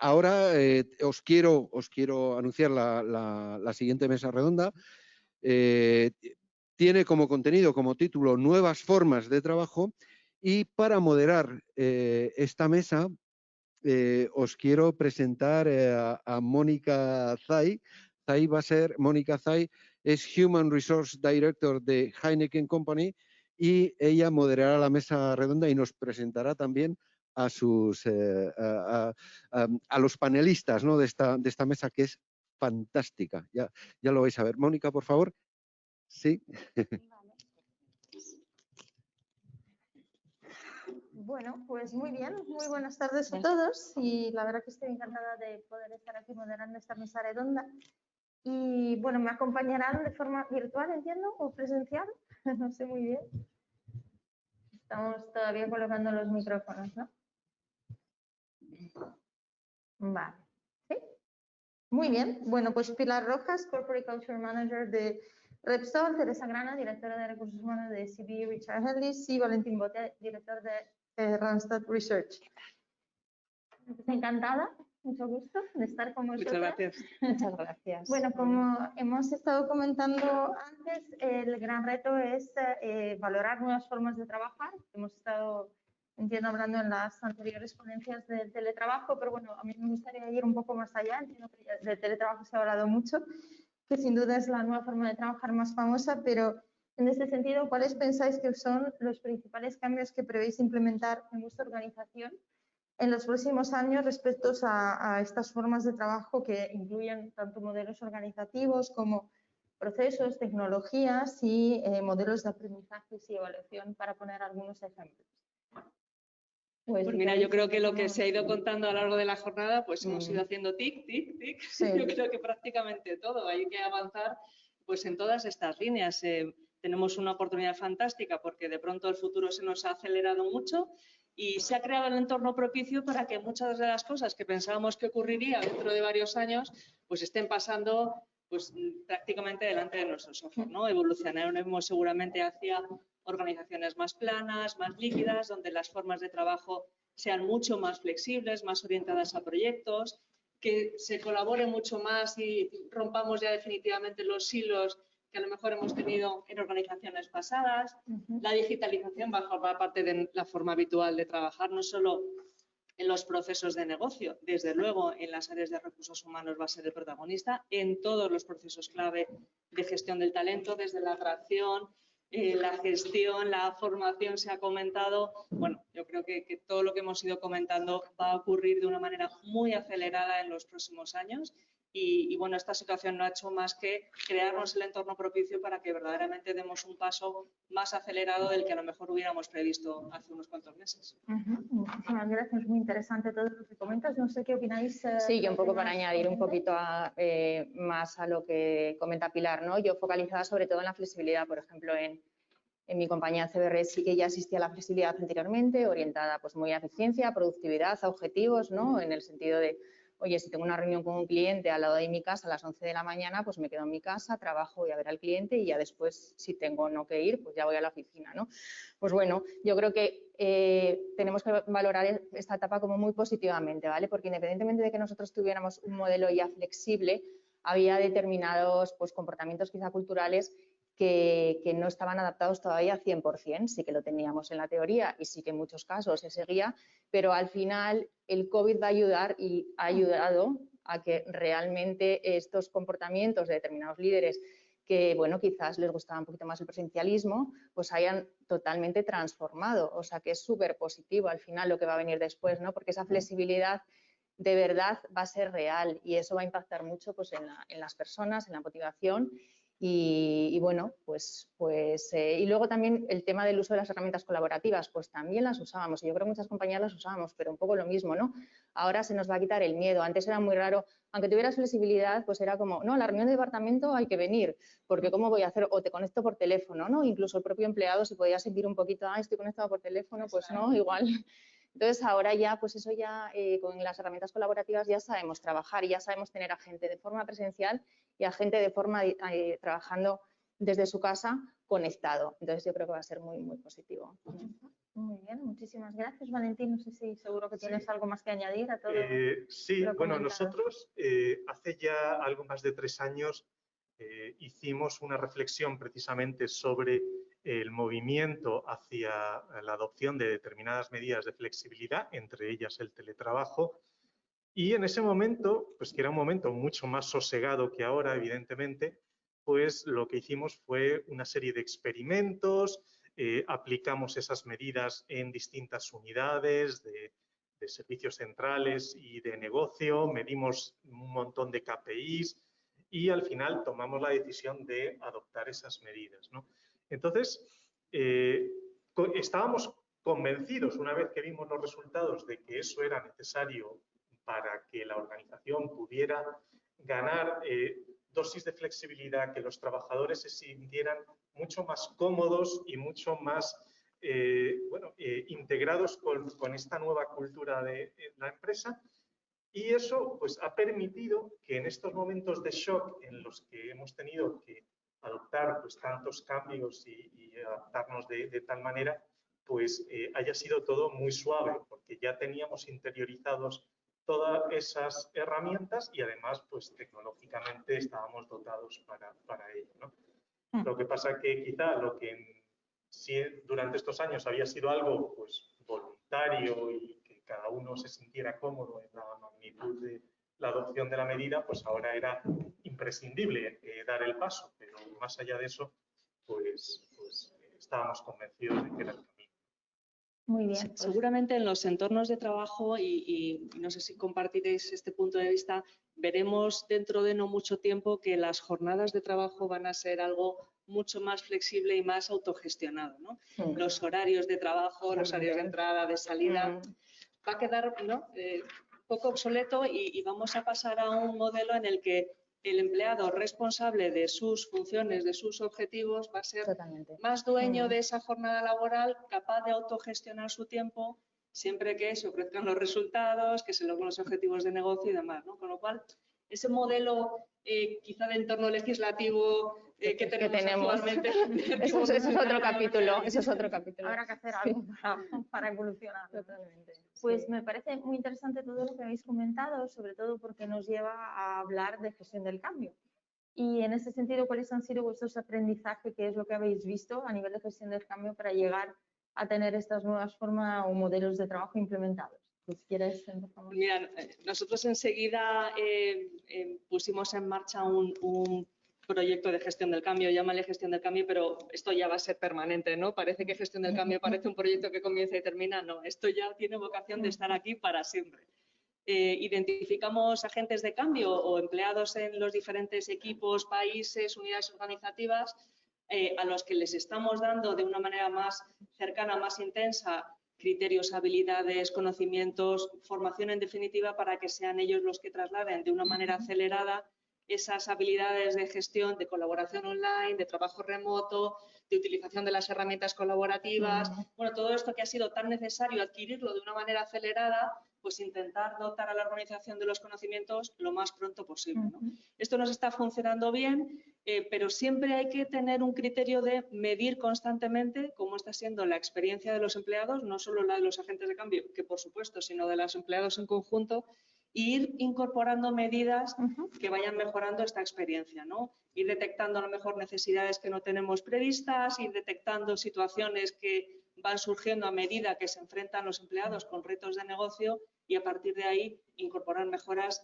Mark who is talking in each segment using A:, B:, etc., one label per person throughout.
A: Ahora os quiero anunciar la siguiente mesa redonda. Tiene como contenido, como título, Nuevas formas de trabajo, y para moderar esta mesa os quiero presentar a Mónica Zay. Mónica Zay es Human Resource Director de Heineken Company y ella moderará la mesa redonda y nos presentará también a los panelistas, ¿no?, de esta mesa, que es fantástica. Ya lo vais a ver. Mónica, por favor. Sí.
B: Vale. Bueno, pues muy bien, muy buenas tardes a todos, y la verdad que estoy encantada de poder estar aquí moderando esta mesa redonda. Y bueno, me acompañarán de forma virtual, entiendo, o presencial, no sé muy bien. Estamos todavía colocando los micrófonos, ¿no? Vale. ¿Sí? Muy bien. Bueno, pues Pilar Rojas, Corporate Culture Manager de Repsol, Teresa Grana, directora de Recursos Humanos de CB Richard Ellis, y Valentín Bote, director de Randstad Research. Encantada, mucho gusto de estar con vosotros.
C: Muchas gracias.
B: Muchas gracias. Bueno, como hemos estado comentando antes, el gran reto es valorar nuevas formas de trabajar. Hemos estado, entiendo, hablando en las anteriores ponencias del teletrabajo, pero bueno, a mí me gustaría ir un poco más allá. Entiendo que del teletrabajo se ha hablado mucho, que sin duda es la nueva forma de trabajar más famosa, pero en este sentido, ¿cuáles pensáis que son los principales cambios que prevéis implementar en vuestra organización en los próximos años respecto a estas formas de trabajo, que incluyen tanto modelos organizativos como procesos, tecnologías y modelos de aprendizaje y evaluación, para poner algunos ejemplos?
C: Pues mira, yo creo que lo que se ha ido contando a lo largo de la jornada, pues hemos ido haciendo tic, tic, tic.
B: Sí.
C: Yo creo que prácticamente todo. Hay que avanzar pues en todas estas líneas. Tenemos una oportunidad fantástica porque de pronto el futuro se nos ha acelerado mucho y se ha creado el entorno propicio para que muchas de las cosas que pensábamos que ocurriría dentro de varios años pues estén pasando pues prácticamente delante de nuestros ojos, ¿no? Evolucionaremos seguramente hacia organizaciones más planas, más líquidas, donde las formas de trabajo sean mucho más flexibles, más orientadas a proyectos, que se colabore mucho más y rompamos ya definitivamente los silos que a lo mejor hemos tenido en organizaciones pasadas. La digitalización va a formar parte de la forma habitual de trabajar, no solo en los procesos de negocio, desde luego en las áreas de recursos humanos va a ser el protagonista, en todos los procesos clave de gestión del talento, desde la atracción, la gestión, la formación se ha comentado. Bueno, yo creo que todo lo que hemos ido comentando va a ocurrir de una manera muy acelerada en los próximos años. Y bueno, esta situación no ha hecho más que crearnos el entorno propicio para que verdaderamente demos un paso más acelerado del que a lo mejor hubiéramos previsto hace unos cuantos meses.
B: Muchísimas gracias, muy interesante todo lo que comentas. No sé qué opináis.
D: Sí, yo un poco para añadir un poquito más a lo que comenta Pilar, ¿no? Yo focalizada sobre todo en la flexibilidad, por ejemplo, en mi compañía CBR sí que ya existía la flexibilidad anteriormente, orientada pues muy a eficiencia, a productividad, a objetivos, ¿no? En el sentido de, oye, si tengo una reunión con un cliente al lado de mi casa a las 11 de la mañana, pues me quedo en mi casa, trabajo, voy a ver al cliente y ya después, si tengo no que ir, pues ya voy a la oficina, ¿no? Pues bueno, yo creo que tenemos que valorar esta etapa como muy positivamente, ¿vale? Porque independientemente de que nosotros tuviéramos un modelo ya flexible, había determinados pues, comportamientos quizá culturales que no estaban adaptados todavía 100%, sí que lo teníamos en la teoría y sí que en muchos casos se seguía, pero al final el COVID va a ayudar y ha ayudado a que realmente estos comportamientos de determinados líderes que, bueno, quizás les gustaba un poquito más el presencialismo, pues hayan totalmente transformado, o sea que es súper positivo al final lo que va a venir después, ¿no? Porque esa flexibilidad de verdad va a ser real y eso va a impactar mucho pues, en las personas, en la motivación. Y bueno, y luego también el tema del uso de las herramientas colaborativas, pues también las usábamos. Y yo creo que muchas compañías las usábamos, pero un poco lo mismo, ¿no? Ahora se nos va a quitar el miedo. Antes era muy raro, aunque tuvieras flexibilidad, pues era como, no, a la reunión de departamento hay que venir, porque ¿cómo voy a hacer? O te conecto por teléfono, ¿no? Incluso el propio empleado se podía sentir un poquito, estoy conectado por teléfono, pues no, igual. Entonces ahora ya, pues eso ya con las herramientas colaborativas ya sabemos trabajar y ya sabemos tener a gente de forma presencial y a gente de forma trabajando desde su casa conectado. Entonces yo creo que va a ser muy, muy positivo.
B: Muy bien, muchísimas gracias, Valentín. No sé si seguro que tienes algo más que añadir a todo.
E: Sí,
B: lo
E: bueno,
B: comentado.
E: nosotros hace ya algo más de 3 años hicimos una reflexión precisamente sobre el movimiento hacia la adopción de determinadas medidas de flexibilidad, entre ellas el teletrabajo. Y en ese momento, pues que era un momento mucho más sosegado que ahora, evidentemente, pues lo que hicimos fue una serie de experimentos, aplicamos esas medidas en distintas unidades de servicios centrales y de negocio, medimos un montón de KPIs y al final tomamos la decisión de adoptar esas medidas, ¿no? Entonces, estábamos convencidos, una vez que vimos los resultados, de que eso era necesario para que la organización pudiera ganar dosis de flexibilidad, que los trabajadores se sintieran mucho más cómodos y mucho más integrados con esta nueva cultura de la empresa. Y eso pues, ha permitido que en estos momentos de shock en los que hemos tenido que adoptar pues, tantos cambios y adaptarnos de tal manera, pues haya sido todo muy suave, porque ya teníamos interiorizados todas esas herramientas y además pues tecnológicamente estábamos dotados para ello, ¿no? Lo que pasa que quizá lo que durante estos años había sido algo pues voluntario y que cada uno se sintiera cómodo en la magnitud de la adopción de la medida, pues ahora era imprescindible dar el paso, pero más allá de eso, pues estábamos convencidos de que era el camino.
B: Muy bien. Pues,
C: seguramente en los entornos de trabajo, y no sé si compartiréis este punto de vista, veremos dentro de no mucho tiempo que las jornadas de trabajo van a ser algo mucho más flexible y más autogestionado, ¿no? Los horarios de trabajo, los horarios de entrada, de salida, va a quedar, ¿no? Poco obsoleto y vamos a pasar a un modelo en el que el empleado responsable de sus funciones, de sus objetivos, va a ser más dueño de esa jornada laboral, capaz de autogestionar su tiempo, siempre que se ofrezcan los resultados, que se logren los objetivos de negocio y demás, ¿no? Con lo cual, ese modelo quizá de entorno legislativo que tenemos actualmente.
D: Eso es otro capítulo, eso es otro capítulo.
B: Habrá que hacer algo para evolucionar.
D: Totalmente.
B: Pues me parece muy interesante todo lo que habéis comentado, sobre todo porque nos lleva a hablar de gestión del cambio. Y en ese sentido, ¿cuáles han sido vuestros aprendizajes? ¿Qué es lo que habéis visto a nivel de gestión del cambio para llegar a tener estas nuevas formas o modelos de trabajo implementados? Pues, ¿quieres empezar?
C: Mira, nosotros enseguida pusimos en marcha un proyecto de gestión del cambio, llámale gestión del cambio, pero esto ya va a ser permanente, ¿no? Parece que gestión del cambio parece un proyecto que comienza y termina, no, esto ya tiene vocación de estar aquí para siempre. Identificamos agentes de cambio o empleados en los diferentes equipos, países, unidades organizativas, a los que les estamos dando de una manera más cercana, más intensa, criterios, habilidades, conocimientos, formación en definitiva, para que sean ellos los que trasladen de una manera acelerada esas habilidades de gestión, de colaboración online, de trabajo remoto, de utilización de las herramientas colaborativas. Bueno, todo esto que ha sido tan necesario adquirirlo de una manera acelerada, pues intentar dotar a la organización de los conocimientos lo más pronto posible, ¿no? Esto nos está funcionando bien, pero siempre hay que tener un criterio de medir constantemente cómo está siendo la experiencia de los empleados, no solo la de los agentes de cambio, que por supuesto, sino de los empleados en conjunto, e ir incorporando medidas que vayan mejorando esta experiencia, ¿no? Ir detectando a lo mejor necesidades que no tenemos previstas, ir detectando situaciones que van surgiendo a medida que se enfrentan los empleados con retos de negocio y a partir de ahí incorporar mejoras,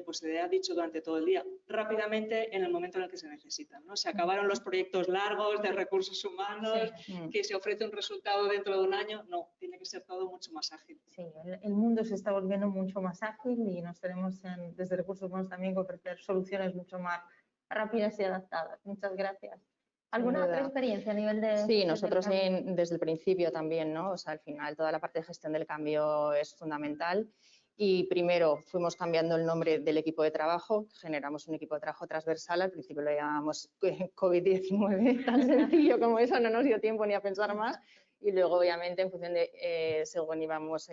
C: pues se ha dicho durante todo el día, rápidamente en el momento en el que se necesitan, ¿no? Se acabaron los proyectos largos de recursos humanos, que se ofrece un resultado dentro de un año, no, tiene que ser todo mucho más ágil.
B: Sí, el mundo se está volviendo mucho más ágil y nos tenemos desde recursos humanos también que ofrecer soluciones mucho más rápidas y adaptadas. Muchas gracias. ¿Alguna otra experiencia a nivel de...?
D: Sí, nosotros desde el principio también, ¿no? O sea, al final toda la parte de gestión del cambio es fundamental y primero fuimos cambiando el nombre del equipo de trabajo, generamos un equipo de trabajo transversal, al principio lo llamamos COVID-19, tan sencillo como eso, no nos dio tiempo ni a pensar más y luego obviamente en función de según íbamos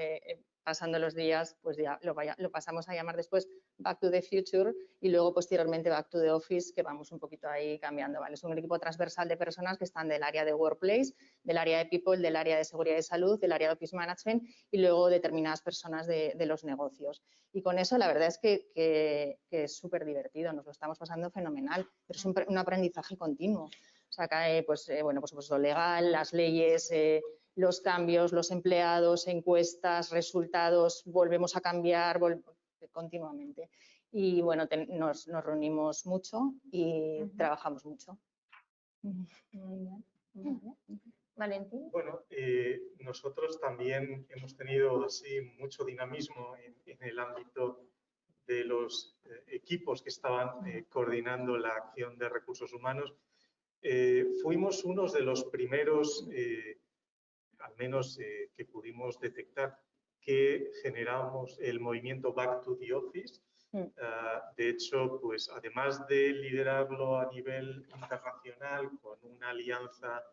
D: pasando los días, pues ya lo pasamos a llamar después Back to the Future y luego posteriormente Back to the Office, que vamos un poquito ahí cambiando, ¿vale? Es un equipo transversal de personas que están del área de Workplace, del área de People, del área de Seguridad y Salud, del área de Office Management y luego determinadas personas de los negocios. Y con eso la verdad es que es súper divertido, nos lo estamos pasando fenomenal, pero es un aprendizaje continuo. O sea, cae, pues lo legal, las leyes, los cambios, los empleados, encuestas, resultados, volvemos a cambiar continuamente. Y bueno, nos reunimos mucho y trabajamos mucho.
B: Muy bien. Valentín.
E: Bueno, nosotros también hemos tenido así mucho dinamismo en el ámbito de los equipos que estaban coordinando la acción de recursos humanos. Fuimos unos de los primeros, al menos que pudimos detectar, que generamos el movimiento Back to the Office. De hecho, pues además de liderarlo a nivel internacional con una alianza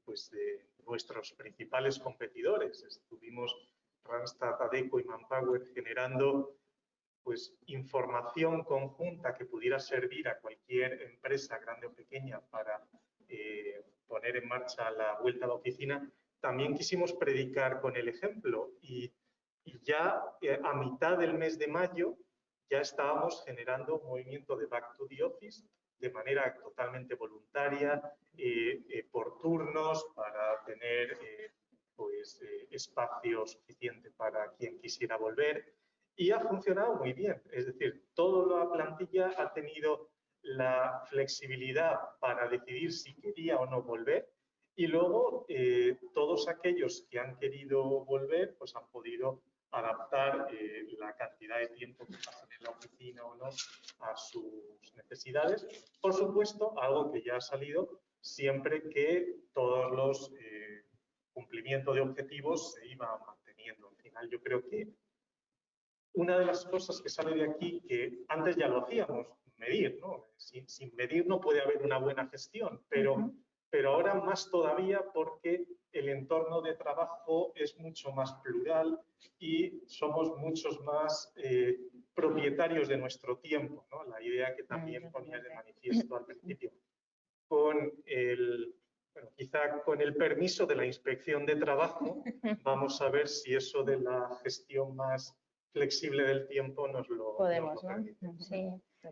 E: pues de nuestros principales competidores, estuvimos Randstad, Adecco y Manpower generando pues información conjunta que pudiera servir a cualquier empresa, grande o pequeña, para poner en marcha la vuelta a la oficina. También quisimos predicar con el ejemplo y ya a mitad del mes de mayo ya estábamos generando un movimiento de Back to the Office de manera totalmente voluntaria, por turnos, para tener espacio suficiente para quien quisiera volver. Y ha funcionado muy bien, es decir, toda la plantilla ha tenido la flexibilidad para decidir si quería o no volver y luego todos aquellos que han querido volver pues han podido adaptar la cantidad de tiempo que pasan en la oficina o no a sus necesidades. Por supuesto, algo que ya ha salido, siempre que todos los cumplimientos de objetivos se iban manteniendo. Al final yo creo que una de las cosas que sale de aquí, que antes ya lo hacíamos, medir, ¿no? Sin medir no puede haber una buena gestión, pero ahora más todavía porque el entorno de trabajo es mucho más plural y somos muchos más propietarios de nuestro tiempo, ¿no? La idea que también ponías de manifiesto al principio. Quizá con el permiso de la inspección de trabajo, vamos a ver si eso de la gestión más flexible del tiempo nos lo permite.
B: Sí.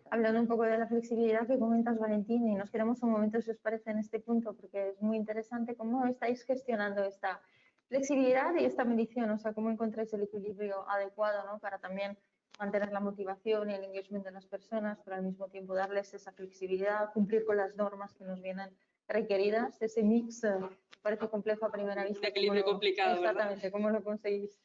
B: Hablando un poco de la flexibilidad que comentas, Valentín, y nos quedamos un momento, si os parece, en este punto, porque es muy interesante cómo estáis gestionando esta flexibilidad y esta medición, o sea, cómo encontráis el equilibrio adecuado, ¿no? Para también mantener la motivación y el engagement de las personas, pero al mismo tiempo darles esa flexibilidad, cumplir con las normas que nos vienen requeridas. Ese mix parece complejo a primera vista.
C: Un equilibrio complicado,
B: exactamente,
C: ¿verdad?
B: ¿Cómo lo conseguís?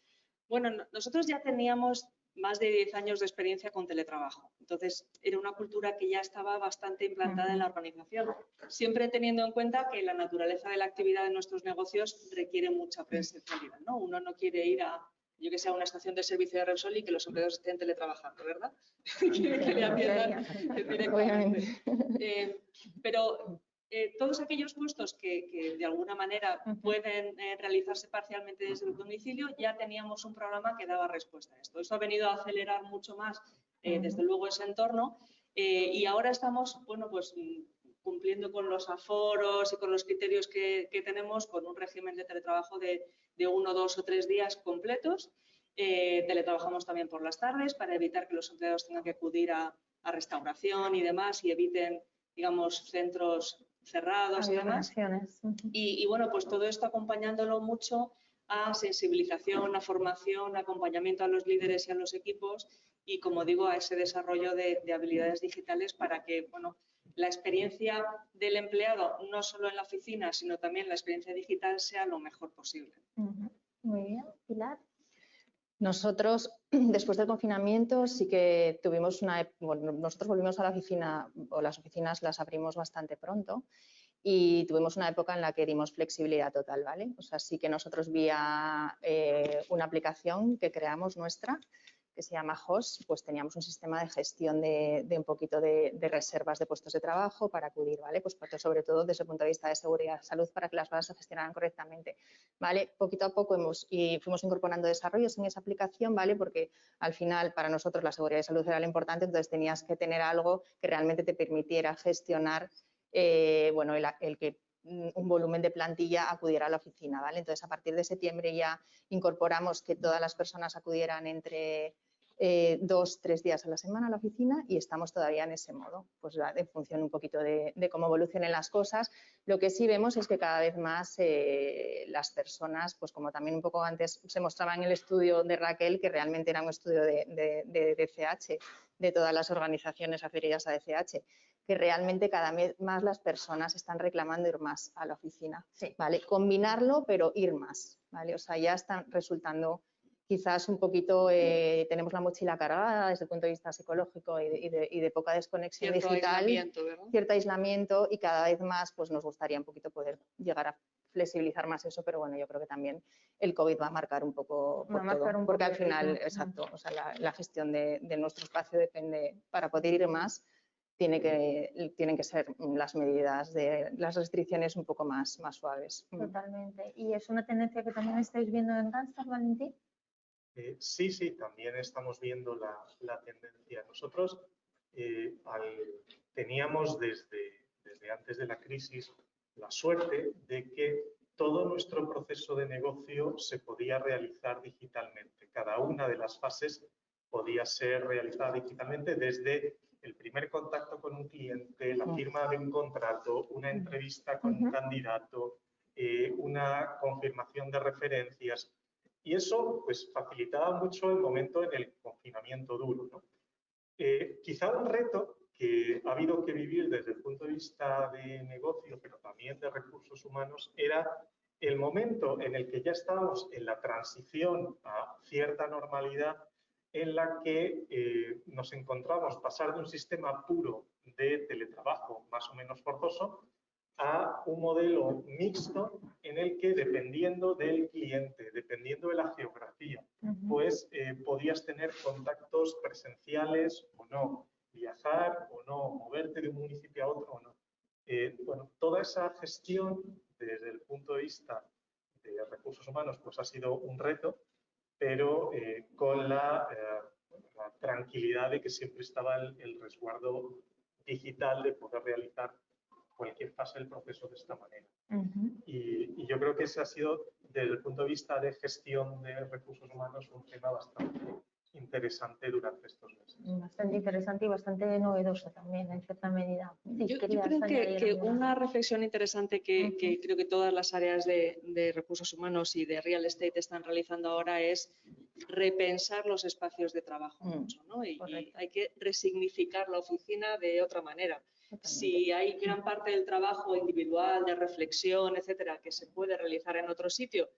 C: Bueno, nosotros ya teníamos más de 10 años de experiencia con teletrabajo. Entonces, era una cultura que ya estaba bastante implantada en la organización, siempre teniendo en cuenta que la naturaleza de la actividad de nuestros negocios requiere mucha presencialidad, ¿no? Uno no quiere ir a, yo que sé, a una estación de servicio de Repsol y que los empleados estén teletrabajando, ¿verdad? Quiere que le atiendan directamente. Pero todos aquellos puestos que de alguna manera pueden realizarse parcialmente desde el domicilio, ya teníamos un programa que daba respuesta a esto. Eso ha venido a acelerar mucho más, desde luego, ese entorno y ahora estamos, bueno, pues cumpliendo con los aforos y con los criterios que tenemos, con un régimen de teletrabajo de 1, 2 o 3 días completos. Teletrabajamos también por las tardes para evitar que los empleados tengan que acudir a restauración y demás y eviten, digamos, centros cerrados y demás. Y bueno, pues todo esto acompañándolo mucho a sensibilización, a formación, a acompañamiento a los líderes y a los equipos y, como digo, a ese desarrollo de habilidades digitales para que, bueno, la experiencia del empleado, no solo en la oficina, sino también la experiencia digital, sea lo mejor posible.
B: Muy bien. Pilar.
D: Nosotros, después del confinamiento, sí que tuvimos nosotros volvimos a la oficina, o las oficinas las abrimos bastante pronto y tuvimos una época en la que dimos flexibilidad total, ¿vale? O sea, sí que nosotros vía una aplicación que creamos nuestra, que se llama HOS, pues teníamos un sistema de gestión de un poquito de reservas de puestos de trabajo para acudir, ¿vale? Pues sobre todo desde el punto de vista de seguridad y salud para que las bases se gestionaran correctamente, ¿vale? Poquito a poco fuimos incorporando desarrollos en esa aplicación, ¿vale? Porque al final para nosotros la seguridad y salud era lo importante, entonces tenías que tener algo que realmente te permitiera gestionar, bueno, el que un volumen de plantilla acudiera a la oficina, ¿vale? Entonces, a partir de septiembre ya incorporamos que todas las personas acudieran entre 2-3 días a la semana a la oficina y estamos todavía en ese modo, pues en función un poquito de cómo evolucionen las cosas. Lo que sí vemos es que cada vez más las personas, pues como también un poco antes se mostraba en el estudio de Raquel, que realmente era un estudio de DCH, de todas las organizaciones afiliadas a DCH, que realmente cada vez más las personas están reclamando ir más a la oficina,
B: Sí.
D: ¿vale? Combinarlo, pero ir más, ¿vale? O sea, ya están resultando quizás un poquito, tenemos la mochila cargada desde el punto de vista psicológico y de poca desconexión
C: Cierto
D: digital,
C: aislamiento, ¿verdad?
D: cierto aislamiento, y cada vez más pues nos gustaría un poquito poder llegar a flexibilizar más eso, pero bueno, yo creo que también el COVID va a marcar un poco por todo, porque al final, exacto, o sea, la gestión de nuestro espacio depende, para poder ir más, tienen que ser las medidas de las restricciones un poco más suaves.
B: Totalmente. ¿Y es una tendencia que también estáis viendo en Randstad, Valentín?
E: Sí, también estamos viendo la tendencia. Nosotros teníamos desde antes de la crisis la suerte de que todo nuestro proceso de negocio se podía realizar digitalmente. Cada una de las fases podía ser realizada digitalmente, desde el primer contacto con un cliente, la firma de un contrato, una entrevista con un candidato, una confirmación de referencias. Y eso pues facilitaba mucho el momento en el confinamiento duro, ¿no? Quizá un reto que ha habido que vivir desde el punto de vista de negocio, pero también de recursos humanos, era el momento en el que ya estábamos en la transición a cierta normalidad, en la que nos encontramos pasar de un sistema puro de teletrabajo más o menos forzoso a un modelo mixto en el que, dependiendo del cliente, dependiendo de la geografía, pues podías tener contactos presenciales o no, viajar o no, moverte de un municipio a otro o no. Bueno, toda esa gestión desde el punto de vista de recursos humanos pues ha sido un reto, pero con la tranquilidad de que siempre estaba el resguardo digital de poder realizar cualquier fase del proceso de esta manera. Y yo creo que ese ha sido, desde el punto de vista de gestión de recursos humanos, un tema bastante interesante durante estos meses.
B: Bastante interesante y bastante novedoso también, en cierta medida. Sí,
C: yo creo que una reflexión interesante que creo que todas las áreas de recursos humanos y de real estate están realizando ahora es repensar los espacios de trabajo mucho, ¿no? Y hay que resignificar la oficina de otra manera. Si hay gran parte del trabajo individual, de reflexión, etcétera, que se puede realizar en otro sitio,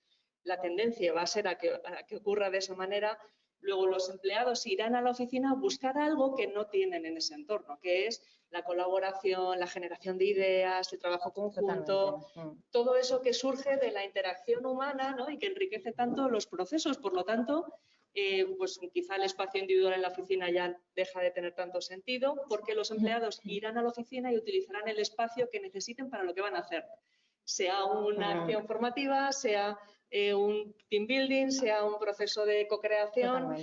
C: la tendencia va a ser a que ocurra de esa manera. Luego los empleados irán a la oficina a buscar algo que no tienen en ese entorno, que es la colaboración, la generación de ideas, el trabajo conjunto, todo eso que surge de la interacción humana, ¿no? Y que enriquece tanto los procesos. Por lo tanto, pues quizá el espacio individual en la oficina ya deja de tener tanto sentido, porque los empleados irán a la oficina y utilizarán el espacio que necesiten para lo que van a hacer, sea una acción formativa, sea un team building, sea un proceso de co-creación.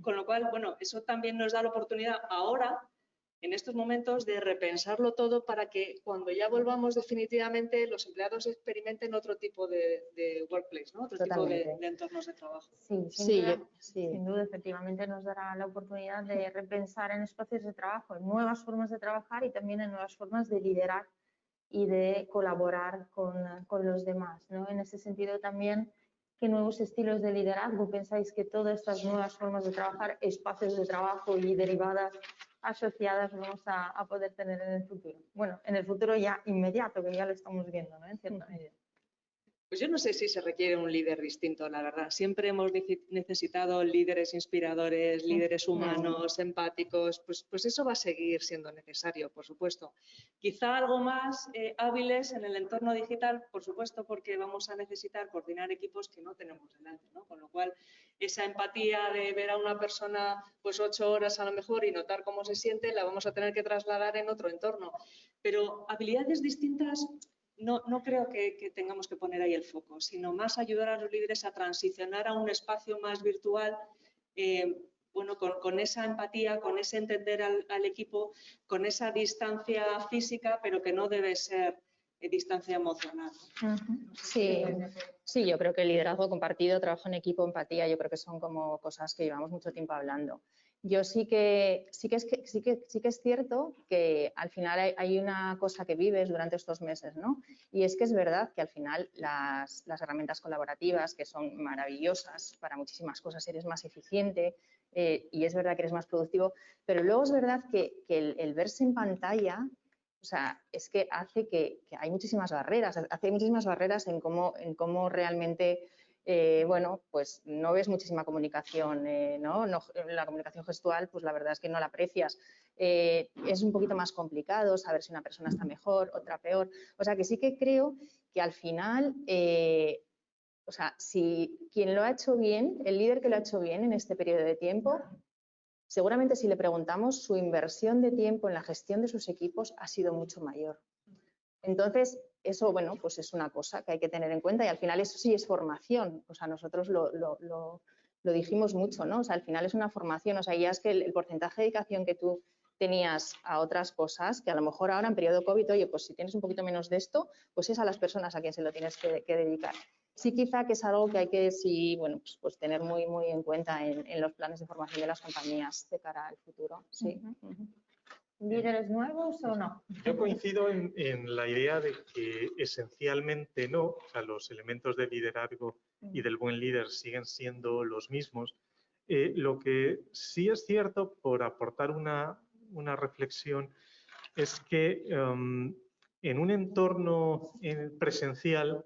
C: Con lo cual, bueno, eso también nos da la oportunidad ahora, en estos momentos, de repensarlo todo para que cuando ya volvamos definitivamente los empleados experimenten otro tipo de workplace, ¿no? Otro tipo de entornos de trabajo.
B: Sí, sin duda, efectivamente nos dará la oportunidad de repensar en espacios de trabajo, en nuevas formas de trabajar y también en nuevas formas de liderar y de colaborar con los demás, ¿no? En ese sentido también, ¿qué nuevos estilos de liderazgo pensáis que todas estas nuevas formas de trabajar, espacios de trabajo y derivadas asociadas vamos a poder tener en el futuro? Bueno, en el futuro ya inmediato, que ya lo estamos viendo, ¿no? En cierta medida.
C: Pues yo no sé si se requiere un líder distinto, la verdad. Siempre hemos necesitado líderes inspiradores, líderes humanos, empáticos. Pues eso va a seguir siendo necesario, por supuesto. Quizá algo más hábiles en el entorno digital, por supuesto, porque vamos a necesitar coordinar equipos que no tenemos delante, ¿no? Con lo cual, esa empatía de ver a una persona pues 8 horas a lo mejor y notar cómo se siente, la vamos a tener que trasladar en otro entorno. Pero habilidades distintas... No creo que tengamos que poner ahí el foco, sino más ayudar a los líderes a transicionar a un espacio más virtual, bueno, con esa empatía, con ese entender al equipo, con esa distancia física, pero que no debe ser distancia emocional.
D: Sí, yo creo que el liderazgo compartido, trabajo en equipo, empatía, yo creo que son como cosas que llevamos mucho tiempo hablando. Yo sí que es cierto que al final hay una cosa que vives durante estos meses, ¿no? Y es que es verdad que al final las herramientas colaborativas, que son maravillosas para muchísimas cosas, eres más eficiente y es verdad que eres más productivo, pero luego es verdad que el verse en pantalla, o sea, es que hace que hay muchísimas barreras, en cómo realmente... bueno, pues no ves muchísima comunicación, ¿no? La comunicación gestual, pues la verdad es que no la aprecias. Es un poquito más complicado saber si una persona está mejor, otra peor. O sea, que sí que creo que al final, o sea, si quien lo ha hecho bien, el líder que lo ha hecho bien en este periodo de tiempo, seguramente si le preguntamos, su inversión de tiempo en la gestión de sus equipos ha sido mucho mayor. Entonces, eso, bueno, pues es una cosa que hay que tener en cuenta y al final eso sí es formación. O sea, nosotros lo dijimos mucho, ¿no? O sea, al final es una formación. O sea, ya es que el porcentaje de dedicación que tú tenías a otras cosas, que a lo mejor ahora en periodo COVID, oye, pues si tienes un poquito menos de esto, pues es a las personas a quien se lo tienes que dedicar. Sí, quizá que es algo que hay que, sí, bueno, pues tener muy en cuenta en los planes de formación de las compañías de cara al futuro. Sí.
B: ¿Líderes nuevos o no?
E: Yo coincido en la idea de que esencialmente no, o sea, los elementos de liderazgo y del buen líder siguen siendo los mismos. Lo que sí es cierto, por aportar una reflexión, es que en un entorno presencial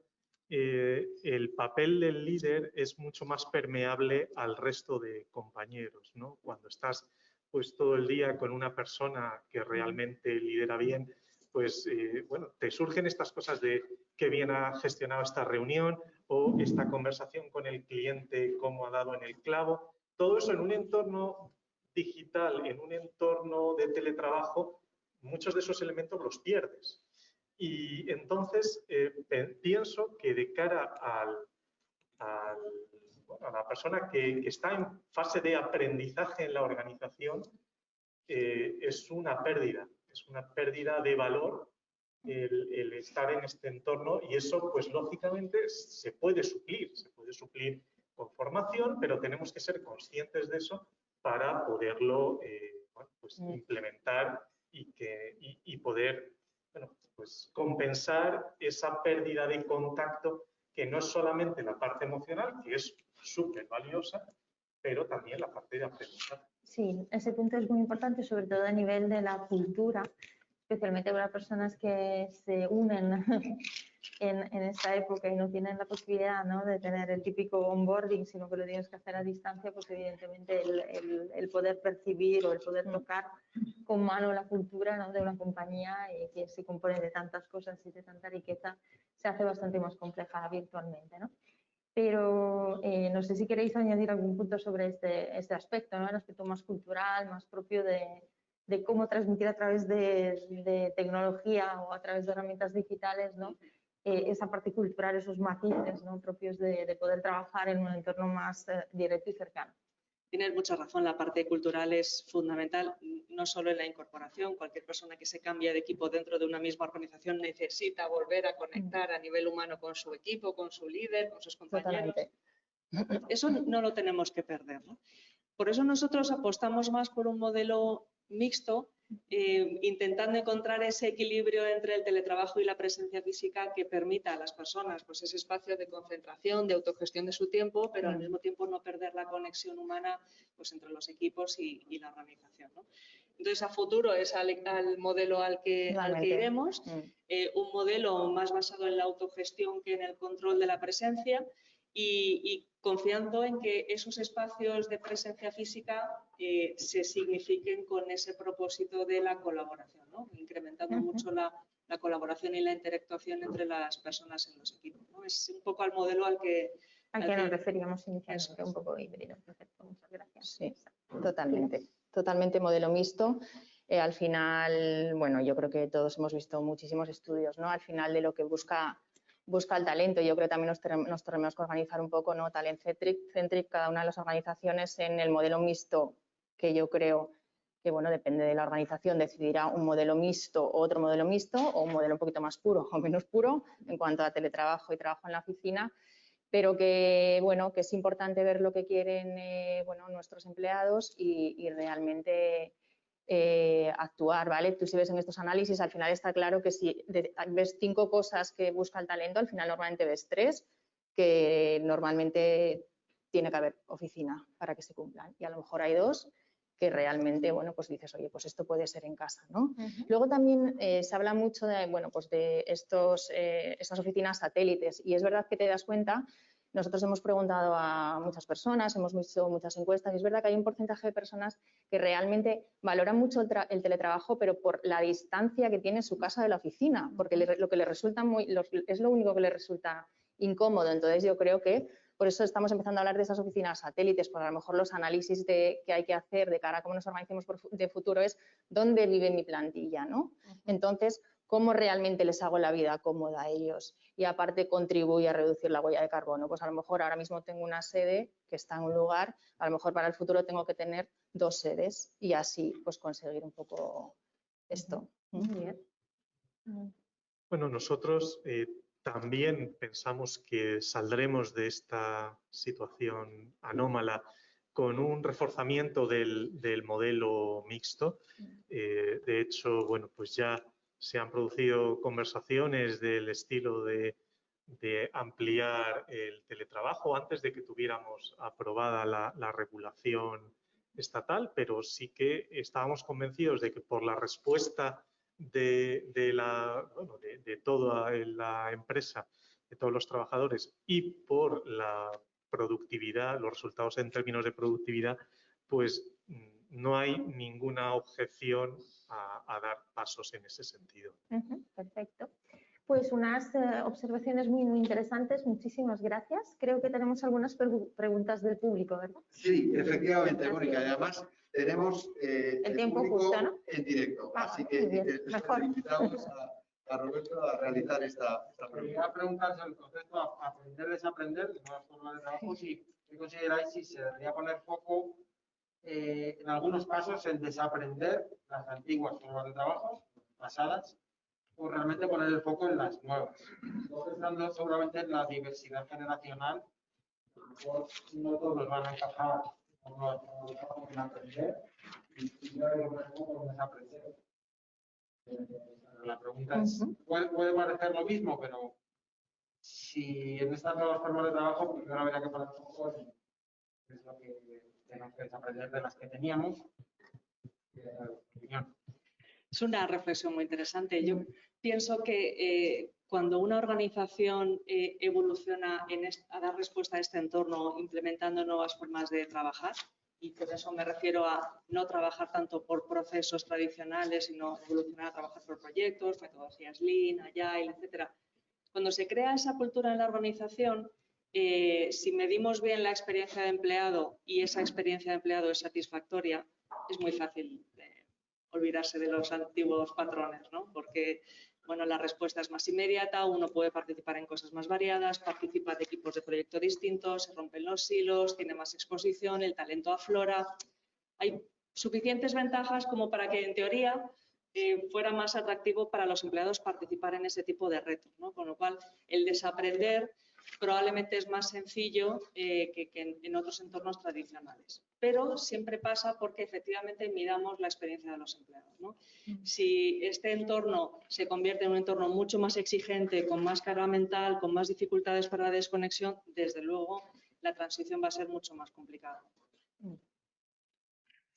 E: el papel del líder es mucho más permeable al resto de compañeros, ¿no? Cuando estás pues todo el día con una persona que realmente lidera bien, pues bueno, te surgen estas cosas de qué bien ha gestionado esta reunión o esta conversación con el cliente, cómo ha dado en el clavo. Todo eso en un entorno digital, en un entorno de teletrabajo, muchos de esos elementos los pierdes. Y entonces pienso que de cara a la persona que está en fase de aprendizaje en la organización, es una pérdida de valor el estar en este entorno y eso, pues lógicamente, se puede suplir con formación, pero tenemos que ser conscientes de eso para poderlo bueno, pues implementar y poder bueno, pues compensar esa pérdida de contacto que no es solamente la parte emocional, que es súper valiosa, pero también la parte de aprendizaje.
B: Sí, ese punto es muy importante, sobre todo a nivel de la cultura, especialmente para personas que se unen en esta época y no tienen la posibilidad, ¿no?, de tener el típico onboarding, sino que lo tienes que hacer a distancia, pues evidentemente el poder percibir o el poder tocar con mano la cultura, ¿no?, de una compañía y que se compone de tantas cosas y de tanta riqueza, se hace bastante más compleja virtualmente, ¿no? Pero no sé si queréis añadir algún punto sobre este aspecto, ¿no?, el aspecto más cultural, más propio de cómo transmitir a través de tecnología o a través de herramientas digitales, ¿no?, esa parte cultural, esos matices, ¿no?, propios de poder trabajar en un entorno más directo y cercano.
C: Tienes mucha razón, la parte cultural es fundamental, no solo en la incorporación. Cualquier persona que se cambia de equipo dentro de una misma organización necesita volver a conectar a nivel humano con su equipo, con su líder, con sus compañeros.
D: Totalmente.
C: Eso no lo tenemos que perder, ¿no? Por eso nosotros apostamos más por un modelo mixto, intentando encontrar ese equilibrio entre el teletrabajo y la presencia física que permita a las personas pues, ese espacio de concentración, de autogestión de su tiempo, pero al mismo tiempo no perder la conexión humana pues, entre los equipos y la organización, ¿no? Entonces, a futuro es al modelo al que
D: Totalmente.
C: iremos, un modelo más basado en la autogestión que en el control de la presencia y confiando en que esos espacios de presencia física se signifiquen con ese propósito de la colaboración, ¿no? Incrementando mucho la colaboración y la interactuación entre las personas en los equipos, ¿no? Es un poco al modelo al que
B: nos referíamos inicialmente, un poco híbrido. Perfecto, muchas gracias.
D: Sí, totalmente. Totalmente modelo mixto. Al final, bueno, yo creo que todos hemos visto muchísimos estudios, ¿no? Al final de lo que busca el talento. Yo creo que también nos tenemos que organizar un poco, ¿no? Talent centric, cada una de las organizaciones en el modelo mixto, que yo creo que, bueno, depende de la organización, decidirá un modelo mixto o otro modelo mixto o un modelo un poquito más puro o menos puro en cuanto a teletrabajo y trabajo en la oficina, pero que, bueno, que es importante ver lo que quieren bueno, nuestros empleados y realmente actuar, ¿vale? Tú si ves en estos análisis, al final está claro que si ves 5 cosas que busca el talento, al final normalmente ves 3 que normalmente tiene que haber oficina para que se cumplan y a lo mejor hay 2 que realmente, bueno, pues dices, oye, pues esto puede ser en casa, ¿no? Luego también se habla mucho de, bueno, pues de estas oficinas satélites y es verdad que te das cuenta. Nosotros hemos preguntado a muchas personas, hemos visto muchas encuestas y es verdad que hay un porcentaje de personas que realmente valoran mucho el teletrabajo, pero por la distancia que tiene su casa de la oficina, porque lo que les resulta es lo único que les resulta incómodo. Entonces yo creo que por eso estamos empezando a hablar de esas oficinas satélites, porque a lo mejor los análisis que hay que hacer de cara a cómo nos organicemos de futuro es dónde vive mi plantilla, ¿no? Entonces, cómo realmente les hago la vida cómoda a ellos y aparte contribuye a reducir la huella de carbono. Pues a lo mejor ahora mismo tengo una sede que está en un lugar, a lo mejor para el futuro tengo que tener 2 sedes y así pues conseguir un poco esto.
B: Muy bien.
E: Bueno, nosotros también pensamos que saldremos de esta situación anómala con un reforzamiento del modelo mixto. De hecho, bueno, pues ya se han producido conversaciones del estilo de ampliar el teletrabajo antes de que tuviéramos aprobada la regulación estatal, pero sí que estábamos convencidos de que por la respuesta de toda la empresa, de todos los trabajadores y por la productividad, los resultados en términos de productividad, pues no hay ninguna objeción a dar pasos en ese sentido.
B: Perfecto. Pues unas observaciones muy, muy interesantes. Muchísimas gracias. Creo que tenemos algunas preguntas del público, ¿verdad?
A: Sí, efectivamente, Mónica. Y además tenemos
B: el tiempo justo, ¿no?
A: En directo. Así que
B: mejor.
A: invitamos a Roberto a realizar esta pregunta.
F: Quería preguntar sobre el concepto aprender-desaprender de nuevas formas de trabajo. Si consideráis si se debería poner foco en algunos casos en desaprender las antiguas formas de trabajo pasadas o realmente poner el foco en las nuevas. Pensando seguramente en la diversidad generacional, no todos van a encajar con nuevas formas de trabajo en aprender y yo creo que poco en desaprender. La pregunta es, puede parecer lo mismo, pero si en estas nuevas formas de trabajo, pues ahora habría que poner foco en qué es lo que tenemos que desaprender de las que teníamos.
C: Es una reflexión muy interesante. Yo pienso que cuando una organización evoluciona a dar respuesta a este entorno implementando nuevas formas de trabajar, y por eso me refiero a no trabajar tanto por procesos tradicionales, sino evolucionar a trabajar por proyectos, metodologías Lean, Agile, etc. Cuando se crea esa cultura en la organización, si medimos bien la experiencia de empleado y esa experiencia de empleado es satisfactoria, es muy fácil olvidarse de los antiguos patrones, ¿no? Porque bueno, la respuesta es más inmediata, uno puede participar en cosas más variadas, participa de equipos de proyecto distintos, se rompen los silos, tiene más exposición, el talento aflora. Hay suficientes ventajas como para que, en teoría, fuera más atractivo para los empleados participar en ese tipo de retos, ¿no? Con lo cual, el desaprender probablemente es más sencillo que en otros entornos tradicionales. Pero siempre pasa porque efectivamente midamos la experiencia de los empleados, ¿no? Si este entorno se convierte en un entorno mucho más exigente, con más carga mental, con más dificultades para la desconexión, desde luego la transición va a ser mucho más complicada.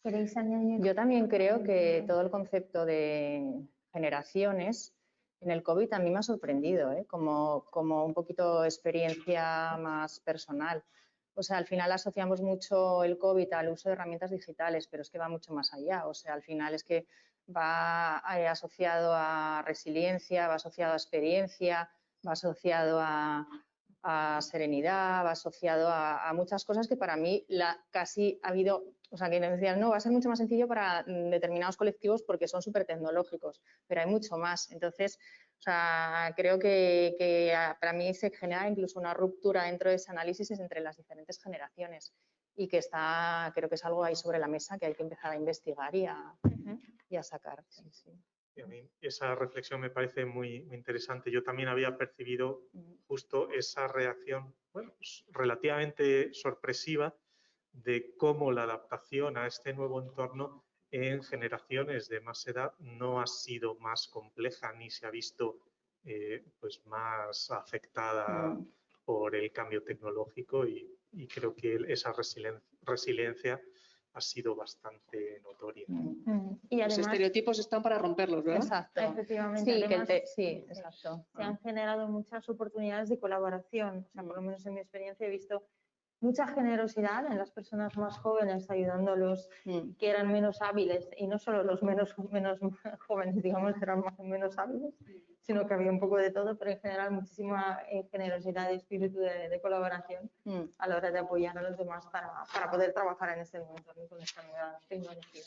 B: ¿Queréis añadir?
D: Yo también creo que todo el concepto de generaciones en el COVID a mí me ha sorprendido, como un poquito experiencia más personal. O sea, al final asociamos mucho el COVID al uso de herramientas digitales, pero es que va mucho más allá. O sea, al final es que va asociado a resiliencia, va asociado a experiencia, va asociado a serenidad, va asociado a muchas cosas que para mí casi ha habido, o sea, que nos decían, no, va a ser mucho más sencillo para determinados colectivos porque son súper tecnológicos, pero hay mucho más. Entonces, o sea, creo que para mí se genera incluso una ruptura dentro de ese análisis entre las diferentes generaciones y que creo que es algo ahí sobre la mesa que hay que empezar a investigar y a sacar. Sí, sí.
E: Y a mí esa reflexión me parece muy, muy interesante. Yo también había percibido justo esa reacción, bueno, pues, relativamente sorpresiva de cómo la adaptación a este nuevo entorno en generaciones de más edad no ha sido más compleja ni se ha visto pues más afectada por el cambio tecnológico y creo que esa resiliencia ha sido bastante notoria.
B: Y además,
C: los estereotipos están para romperlos, ¿verdad?
D: Exacto.
B: Efectivamente.
D: Sí,
B: Además,
D: sí, exacto.
B: se han generado muchas oportunidades de colaboración. O sea, por lo menos en mi experiencia he visto mucha generosidad en las personas más jóvenes ayudando a los que eran menos hábiles, y no solo los menos jóvenes, digamos, que eran menos hábiles, sino que había un poco de todo, pero en general muchísima generosidad y espíritu de colaboración a la hora de apoyar a los demás para poder trabajar en este nuevo entorno con esta nueva tecnología.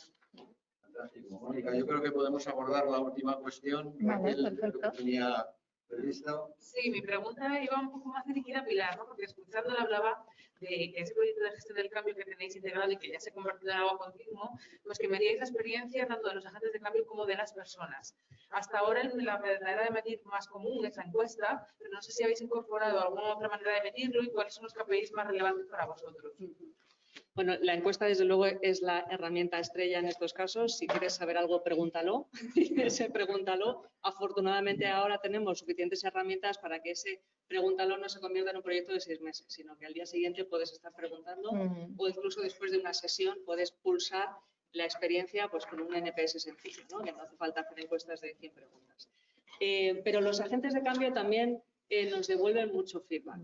G: Fantástico. Mónica, yo creo que podemos abordar la última cuestión.
B: Vale,
G: Lo
B: perfecto.
G: que tenía previsto.
H: Sí, mi pregunta iba un poco más dirigida a Pilar, ¿no? Porque escuchándola hablaba de que ese proyecto de gestión del cambio que tenéis integrado y que ya se ha convertido en algo continuo, pues que medíais la experiencia tanto de los agentes de cambio como de las personas. Hasta ahora la manera de medir más común es la encuesta, pero no sé si habéis incorporado alguna otra manera de medirlo y cuáles son los KPIs más relevantes para vosotros.
C: Bueno, la encuesta, desde luego, es la herramienta estrella en estos casos. Si quieres saber algo, pregúntalo. Pregúntalo. Afortunadamente, ahora tenemos suficientes herramientas para que ese pregúntalo no se convierta en un proyecto de 6 meses, sino que al día siguiente puedes estar preguntando o incluso después de una sesión puedes pulsar la experiencia pues, con un NPS sencillo, ¿no? Que no hace falta hacer encuestas de 100 preguntas. Pero los agentes de cambio también nos devuelven mucho feedback.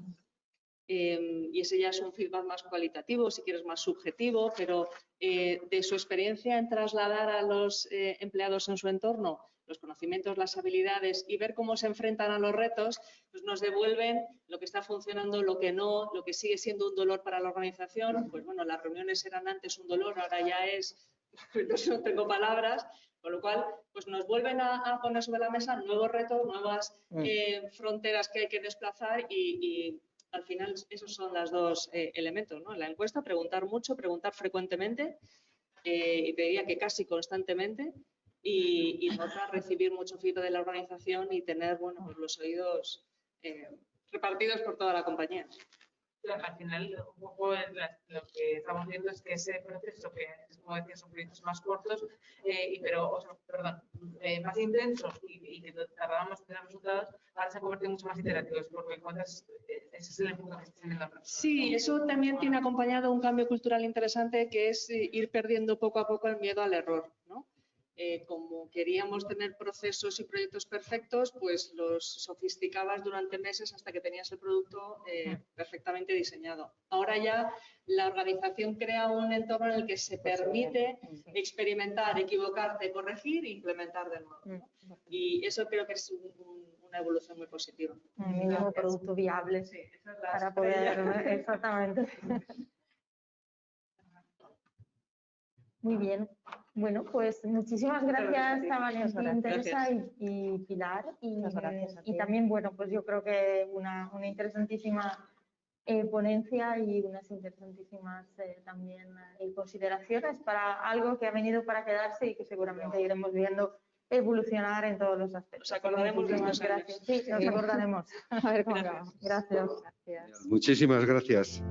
C: Y ese ya es un feedback más cualitativo, si quieres más subjetivo, pero de su experiencia en trasladar a los empleados en su entorno los conocimientos, las habilidades y ver cómo se enfrentan a los retos, pues nos devuelven lo que está funcionando, lo que no, lo que sigue siendo un dolor para la organización. Pues bueno, las reuniones eran antes un dolor, ahora ya es, no tengo palabras, con lo cual pues nos vuelven a poner sobre la mesa nuevos retos, nuevas fronteras que hay que desplazar y al final esos son los dos elementos, ¿no? En la encuesta, preguntar mucho, preguntar frecuentemente y te diría que casi constantemente y otra, recibir mucho feedback de la organización y tener bueno, pues los oídos repartidos por toda la compañía.
H: Al final, un poco lo que estamos viendo es que ese proceso, que como decía, son proyectos más cortos, más intensos y que tardábamos en tener resultados, ahora se han convertido mucho más iterativos, porque encuentras, ese es el enfoque que está teniendo la persona.
C: Sí, eso también tiene acompañado un cambio cultural interesante, que es ir perdiendo poco a poco el miedo al error, ¿no? Como queríamos tener procesos y proyectos perfectos, pues los sofisticabas durante meses hasta que tenías el producto perfectamente diseñado. Ahora ya la organización crea un entorno en el que se permite experimentar, equivocarte, corregir e implementar de nuevo, ¿no? Y eso creo que es una evolución muy positiva.
B: Un mínimo producto viable para poder, exactamente. Muy bien. Bueno, pues muchísimas gracias a Valentín, Teresa y Pilar. Y también, bueno, pues yo creo que una interesantísima ponencia y unas interesantísimas también consideraciones para algo que ha venido para quedarse y que seguramente iremos viendo evolucionar en todos los aspectos.
C: Nos acordaremos de estos
B: gracias. Sí, nos acordaremos. A ver cómo va. Gracias.
A: Muchísimas gracias.